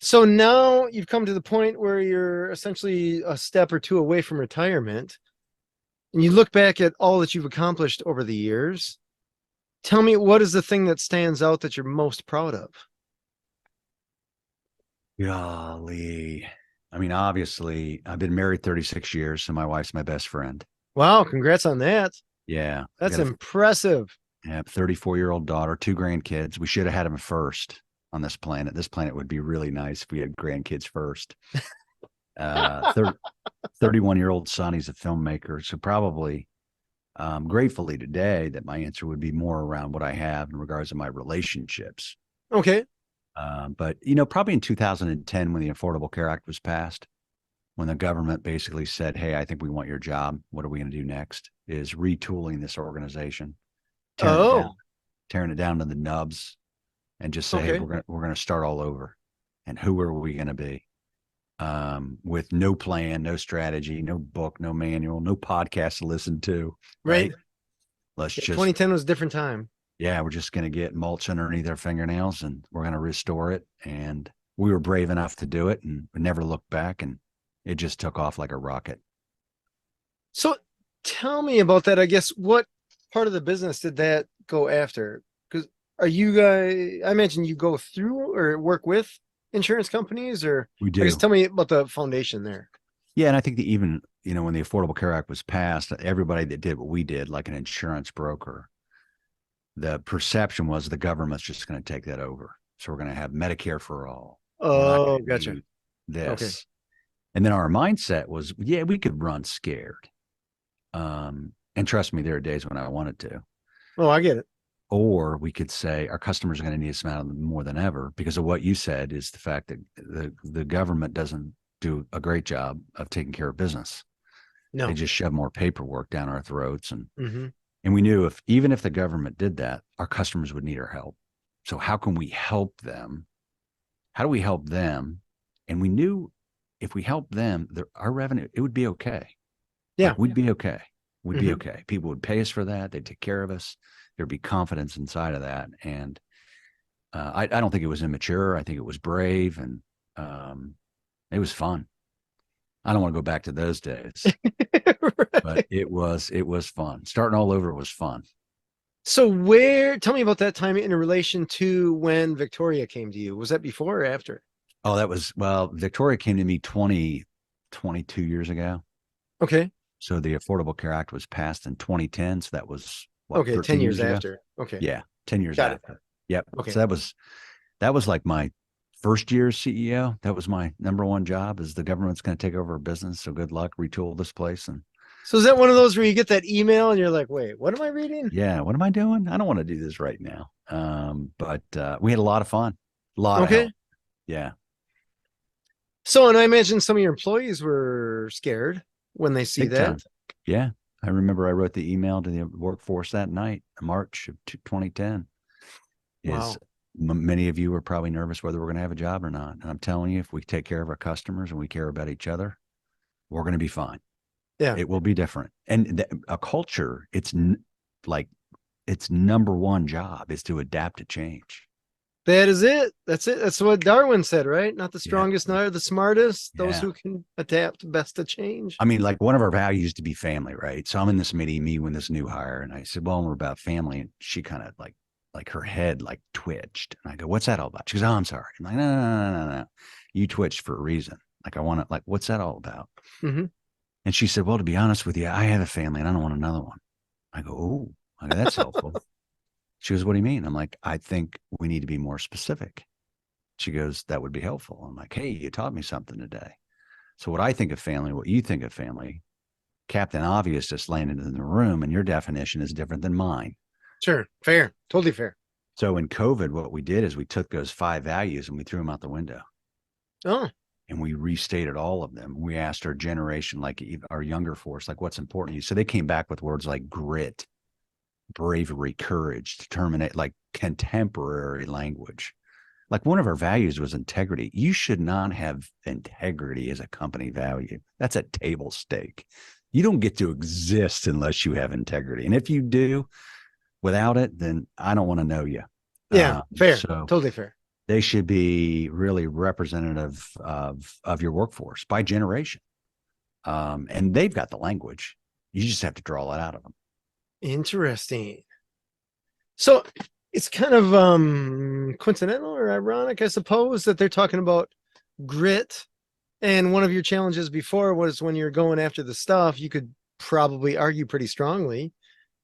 So now you've come to the point where you're essentially a step or two away from retirement, and you look back at all that you've accomplished over the years. Tell me, what is the thing that stands out that you're most proud of?
Golly. I mean, obviously, I've been married 36 years, so my wife's my best friend.
Wow, congrats on that.
Yeah. I
That's
got a
impressive.
yeah, 34-year-old daughter, two grandkids. We should have had them first on this planet. This planet would be really nice if we had grandkids first. 31-year-old son, he's a filmmaker. So probably gratefully today that my answer would be more around what I have in regards to my relationships.
Okay.
But, probably in 2010, when the Affordable Care Act was passed, when the government basically said, hey, I think we want your job. What are we going to do next? Is retooling this organization, tearing it down,
Oh,
tearing it down to the nubs and just say, hey,
okay.
we're gonna start all over. And who are we gonna be? With no plan, no strategy, no book, no manual, no podcast to listen to,
Right.
right? Let's
Yeah,
just
2010 was a different time.
yeah, we're just gonna get mulch underneath our fingernails and we're gonna restore it. And we were brave enough to do it and we never looked back and it just took off like a rocket.
So tell me about that. I guess what part of the business did that go after? Because are you guys, I imagine you go through or work with insurance companies, or
We
I guess
do.
tell me about the foundation there.
Yeah, and I think that even, when the Affordable Care Act was passed, everybody that did what we did, like an insurance broker, the perception was the government's just going to take that over. So we're going to have Medicare for all. We're not
Oh,
going to
gotcha.
do
Okay.
this. And then our mindset was, yeah, we could run scared. And trust me, there are days when I wanted to.
Oh, I get it.
Or we could say our customers are going to need us now more than ever because of what you said is the fact that the government doesn't do a great job of taking care of business. They
No.
just shove more paperwork down our throats
Hmm.
and we knew if even if the government did that, our customers would need our help. So how can we help them? How do we help them? And we knew if we help them, our revenue, it would be okay.
Yeah.
Like we'd be okay. We'd be
Hmm.
okay. People would pay us for that. They'd take care of us. There'd be confidence inside of that. And I don't think it was immature. I think it was brave and it was fun. I don't want to go back to those days, but
Right.
it was fun. Starting all over was fun.
So tell me about that time in relation to when Victoria came to you. Was that before or after?
Oh, Victoria came to me 22 years ago.
Okay.
So the Affordable Care Act was passed in 2010. So that was what,
Okay. 10
13
years
years ago?
after. Okay.
Yeah, 10 years
Got it.
after. Yep.
Okay.
So that was like my first year as CEO. That was my number one job is the government's going to take over a business. So good luck, retool this place. And
So is that one of those where you get that email and you're like, wait, what am I reading?
yeah, what am I doing? I don't want to do this right now. But we had a lot of fun, a lot of
Okay.
help. Yeah.
So, and I imagine some of your employees were scared when they see
Big
that.
time. Yeah. I remember I wrote the email to the workforce that night, March of 2010, is
Wow.
many of you are probably nervous whether we're going to have a job or not. And I'm telling you, if we take care of our customers and we care about each other, we're going to be fine.
Yeah.
It will be different. And a culture, like its number one job is to adapt to change.
That is it. That's it. That's what Darwin said, right? Not the
Yeah.
strongest, nor the smartest, those
Yeah.
who can adapt best to change.
I mean, like one of our values to be family, right? So I'm in this meeting, me with this new hire, and I said, "Well, we're about family." And she kind of like her head like twitched, and I go, "What's that all about?" She goes, "Oh, I'm sorry." I'm like, "No, no, no, no, no, no. You twitched for a reason. Like I want to, like, what's that all about?"
Mm-hmm.
And she said, "Well, to be honest with you, I have a family, and I don't want another one." I go, "Oh, okay, that's helpful." She goes, "What do you mean?" I'm like, "I think we need to be more specific." She goes, "That would be helpful." I'm like, "Hey, you taught me something today." So what I think of family, what you think of family, Captain Obvious just landed in the room, and your definition is different than mine.
Sure. Fair. Totally fair.
So in COVID, what we did is we took those 5 values and we threw them out the window
Oh,
and we restated all of them. We asked our generation, like our younger force, like what's important to you. So they came back with words like grit, bravery, courage, determinate, like contemporary language. Like one of our values was integrity. You should not have integrity as a company value. That's a table stake. You don't get to exist unless you have integrity. And if you do without it, then I don't want to know you.
yeah. Fair.
So
Totally fair.
they should be really representative of your workforce by generation. And they've got the language. You just have to draw it out of them.
Interesting. So it's kind of coincidental or ironic, I suppose, that they're talking about grit. And one of your challenges before was when you're going after the stuff, you could probably argue pretty strongly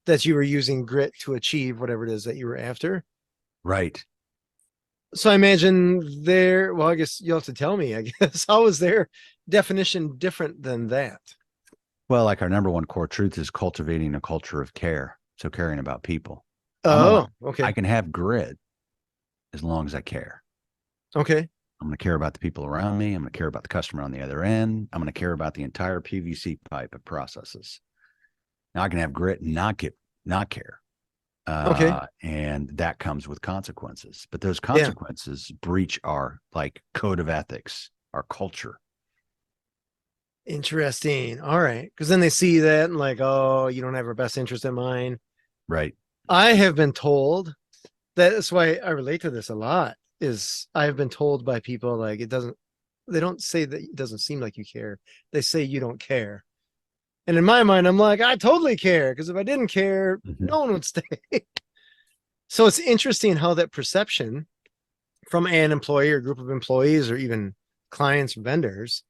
that you were using grit to achieve whatever it is that you were after.
Right.
So I imagine their, well, I guess you'll have to tell me, I guess, how is their definition different than that?
Well, like our number one core truth is cultivating a culture of care. So caring about people.
Oh,
I
okay.
can have grit as long as I care.
Okay.
I'm going to care about the people around me. I'm going to care about the customer on the other end. I'm going to care about the entire PVC pipe of processes. Now I can have grit and not care.
Okay.
And that comes with consequences. But those
Yeah.
consequences breach our like code of ethics, our culture.
Interesting. All right. Because then they see that and like, oh, you don't have our best interest in mind.
Right.
I have been told that's why I relate to this a lot. Is I've been told by people like it doesn't. They don't say that it doesn't seem like you care. They say you don't care. And in my mind, I'm like, I totally care because if I didn't care,
Mm-hmm.
no one would stay. So it's interesting how that perception from an employee or group of employees or even clients, vendors,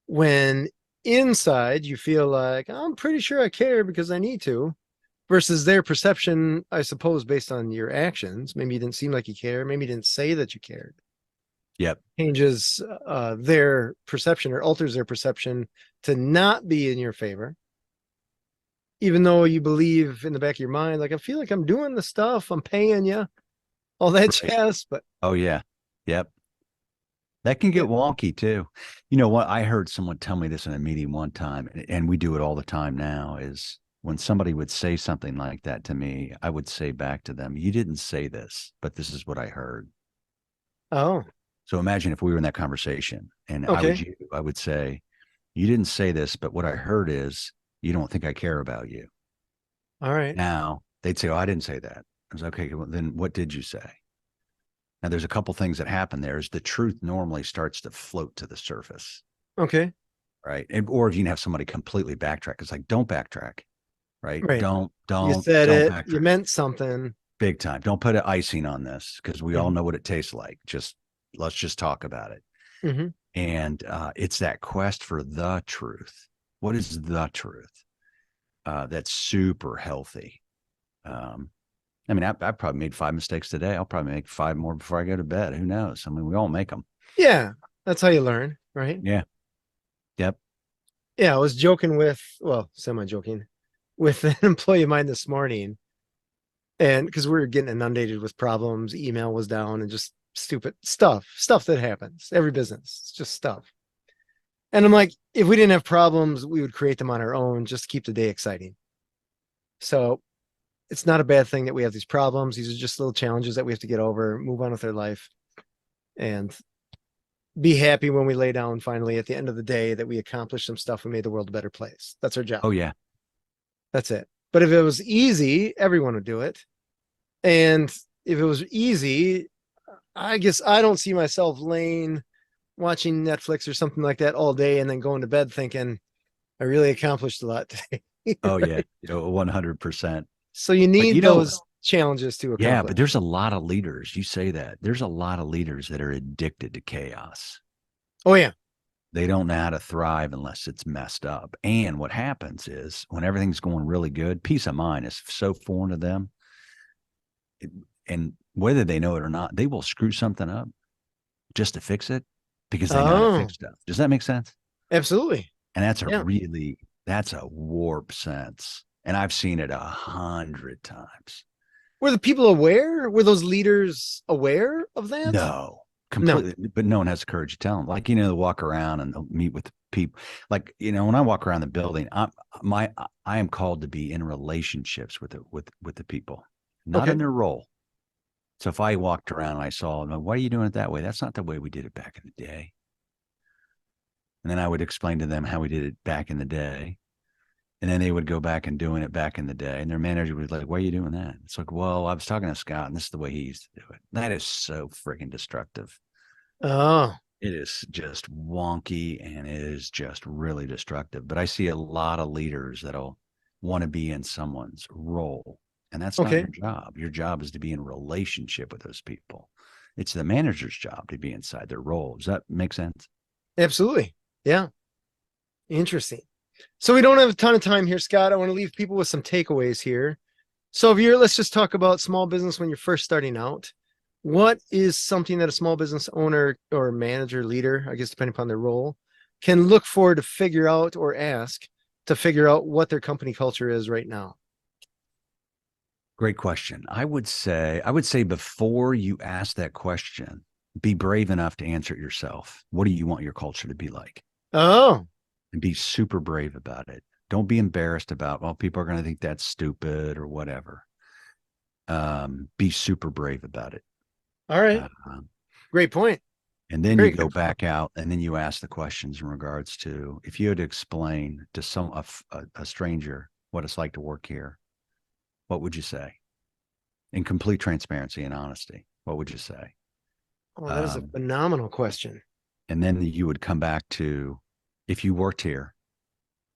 when inside you feel like I'm pretty sure I care because I need to, versus their perception, I suppose, based on your actions. Maybe you didn't seem like you care. Maybe you didn't say that you cared.
Yep.
Changes their perception or alters their perception to not be in your favor. Even though you believe in the back of your mind, like, I feel like I'm doing the stuff, I'm paying you, all that
Right.
jazz. But
Oh yeah. Yep. That can get
yeah.
wonky too. You know what? I heard someone tell me this in a meeting one time, and we do it all the time now, is when somebody would say something like that to me, I would say back to them, "You didn't say this, but this is what I heard."
Oh,
So imagine if we were in that conversation and
okay.
I would say, "You didn't say this, but what I heard is you don't think I care about you."
All right.
Now they'd say, "Oh, I didn't say that." I was okay. Well, then what did you say? Now there's a couple things that happen there is the truth normally starts to float to the surface.
Okay.
Right. And, or if you can have somebody completely backtrack, it's like, don't backtrack. Right.
Right.
Don't,
You
don't,
said
don't
it, you
backtrack.
meant something.
Big time. Don't put an icing on this because we all
Mm-hmm.
know what it tastes like. Just let's just talk about it.
Mm-hmm.
And it's that quest for the truth. What is the truth? That's super healthy. Um, I mean, I probably made 5 mistakes today. I'll probably make 5 more before I go to bed. Who knows? I mean, we all make them.
Yeah, that's how you learn, right?
Yeah. Yep.
Yeah, I was joking with, well, semi-joking with an employee of mine this morning, and because we were getting inundated with problems, email was down, and just stupid stuff that happens. Every business, it's just stuff. And I'm like, if we didn't have problems, we would create them on our own just to keep the day exciting. So it's not a bad thing that we have these problems. These are just little challenges that we have to get over, move on with our life, and be happy when we lay down finally at the end of the day that we accomplished some stuff. We made the world a better place. That's our job.
Oh, yeah.
That's it. But if it was easy, everyone would do it. And if it was easy, I guess I don't see myself laying watching Netflix or something like that all day and then going to bed thinking I really accomplished a lot today.
Oh, yeah. 100%.
So you need those challenges to accomplish.
Yeah, but there's a lot of leaders. You say that. There's a lot of leaders that are addicted to chaos.
Oh, yeah.
They don't know how to thrive unless it's messed up. And what happens is when everything's going really good, peace of mind is so foreign to them. And whether they know it or not, they will screw something up just to fix it because they know how to fix stuff. Does that make sense?
Absolutely.
And that's a warped sense. And I've seen it 100 times.
Were the people aware? Were those leaders aware of that?
No, completely. No. But no one has the courage to tell them. Like, they walk around and they'll meet with people. Like, when I walk around the building, I am called to be in relationships with the people, not in their role. So if I walked around and I saw them, why are you doing it that way? That's not the way we did it back in the day. And then I would explain to them how we did it back in the day. And then they would go back and doing it back in the day. And their manager would be like, why are you doing that? It's like, well, I was talking to Scott and this is the way he used to do it. That is so freaking destructive.
Oh,
it is just wonky and it is just really destructive. But I see a lot of leaders that'll want to be in someone's role. And that's not your job. Your job is to be in relationship with those people. It's the manager's job to be inside their role. Does that make sense?
Absolutely. Yeah. Interesting. So we don't have a ton of time here, Scott. I want to leave people with some takeaways here. So let's just talk about small business when you're first starting out. What is something that a small business owner or manager, leader, I guess, depending upon their role, can look for to figure out or ask to figure out what their company culture is right now?
Great question. I would say before you ask that question, be brave enough to answer it yourself. What do you want your culture to be like?
Oh.
And be super brave about it. Don't be embarrassed about, well, people are going to think that's stupid or whatever. Be super brave about it.
All right. Great point.
And then you go back out and then you ask the questions in regards to, if you had to explain to a stranger what it's like to work here, what would you say? In complete transparency and honesty, what would you say?
Oh, that is a phenomenal question.
And then you would come back to, if you worked here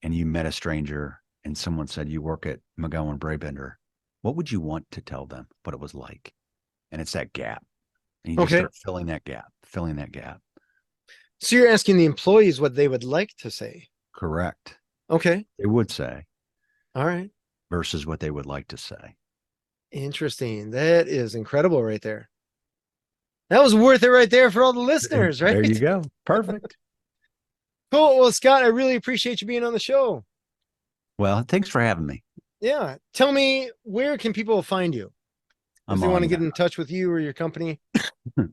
and you met a stranger and someone said you work at McGohan Brabender, what would you want to tell them what it was like? And it's that gap. And you just start filling that gap.
So you're asking the employees what they would like to say.
Correct.
Okay.
They would say.
All right.
Versus what they would like to say.
Interesting. That is incredible right there. That was worth it right there for all the listeners, right?
There you go. Perfect.
Cool. Well, Scott, I really appreciate you being on the show.
Well, thanks for having me.
Yeah. Tell me, where can people find you? If they want to get in touch with you or your company.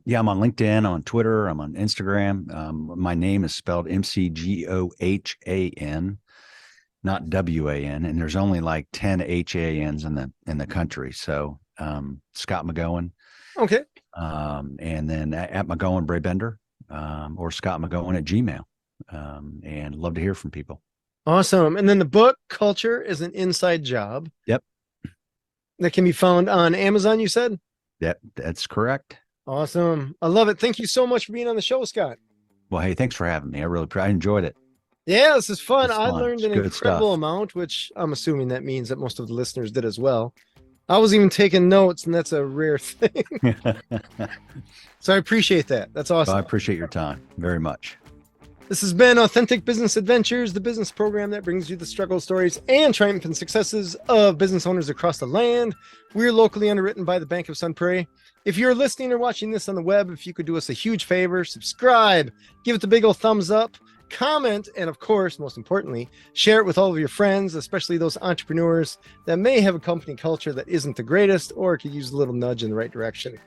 Yeah, I'm on LinkedIn, I'm on Twitter, I'm on Instagram. My name is spelled McGohan, not WAN, and there's only like 10 HANs in the country. So Scott McGohan.
Okay.
And then at McGohan Brabender, or Scott McGohan at Gmail. And love to hear from people.
Awesome. And then the book Culture is an Inside Job.
Yep.
That can be found on Amazon, you said?
Yep, that's correct.
Awesome. I love it. Thank you so much for being on the show, Scott.
Well, hey, thanks for having me. I enjoyed it.
Yeah, this is fun. I
fun.
learned an incredible amount, which I'm assuming that means that most of the listeners did as well. I was even taking notes, and that's a rare thing. So I appreciate that. That's awesome.
Well, I appreciate your time very much.
This has been Authentic Business Adventures, the business program that brings you the struggle stories and triumphant successes of business owners across the land. We're locally underwritten by the Bank of Sun Prairie. If you're listening or watching this on the web, if you could do us a huge favor, subscribe, give it the big old thumbs up, comment, and of course, most importantly, share it with all of your friends, especially those entrepreneurs that may have a company culture that isn't the greatest or could use a little nudge in the right direction.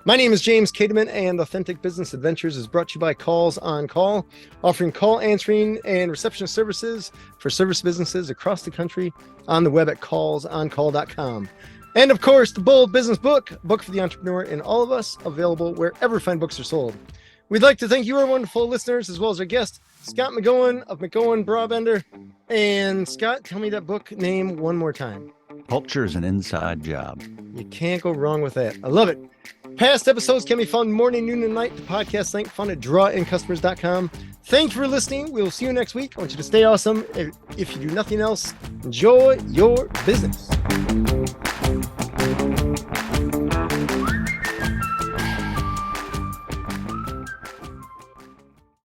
My name is James Cademan, and Authentic Business Adventures is brought to you by Calls on Call, offering call answering and reception services for service businesses across the country on the web at callsoncall.com. And of course, the Bold Business Book, book for the entrepreneur in all of us, available wherever fine books are sold. We'd like to thank you, our wonderful listeners, as well as our guest, Scott McGohan of McGohan Brabender. And Scott, tell me that book name one more time.
Culture is an inside job.
You can't go wrong with that. I love it. Past episodes can be found morning, noon, and night. The podcast link found at drawincustomers.com. Thank you for listening. We will see you next week. I want you to stay awesome. If you do nothing else, enjoy your business.